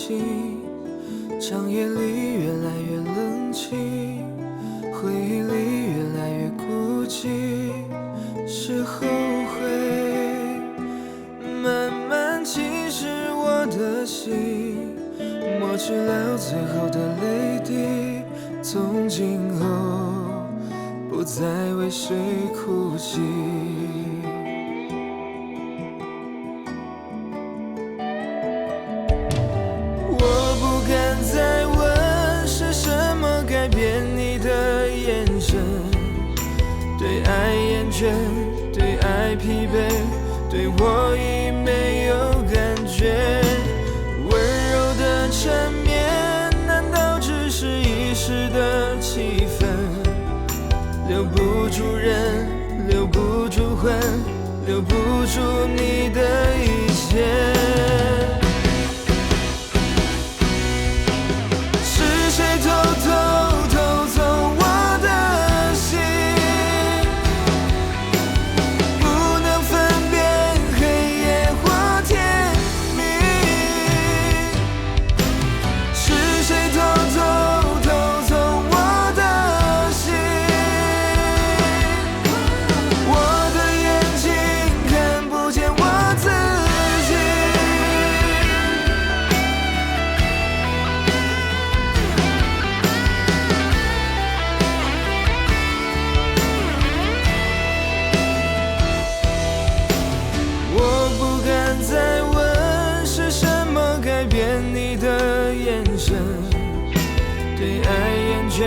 心，长夜里越来越冷清，回忆里越来越孤寂，是后悔慢慢侵蚀我的心，抹去了最后的泪滴，从今后不再为谁哭泣。我不敢再问是什么改变你的眼神，对爱厌倦，对爱疲惫，对我已没有感觉。温柔的缠绵，难道只是一时的气氛？留不住人，留不住恨，留不住你的一切。是谁偷走我的心？不能分辨黑夜或天明。是谁偷走我的心？我的眼睛看不见我自己。我不敢再问是什么改变你的眼神，对爱厌倦，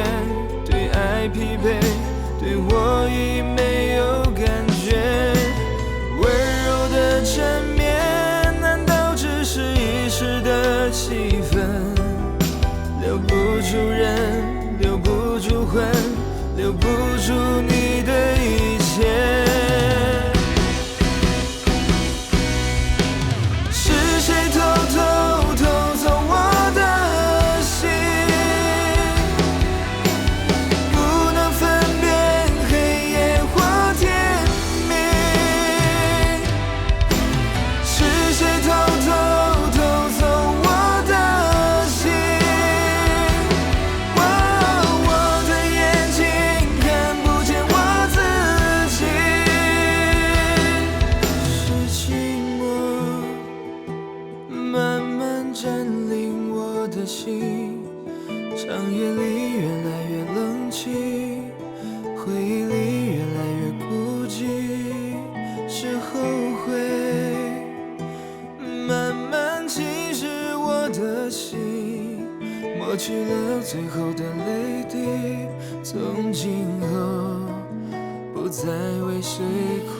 对爱疲惫，对我已没有感觉。温柔的缠绵，难道只是一时的气氛？留不住人，留不住恨，留不住你的一切。是谁偷走我的心？不能分辨黑夜或天明。是谁偷走我的心？我的眼睛看不见我自己。是寂寞慢慢占领我的心，长夜里越来越冷清，回忆里越来越孤寂，是后悔慢慢侵蚀我的心，抹去了最后的泪滴，从今后不再为谁哭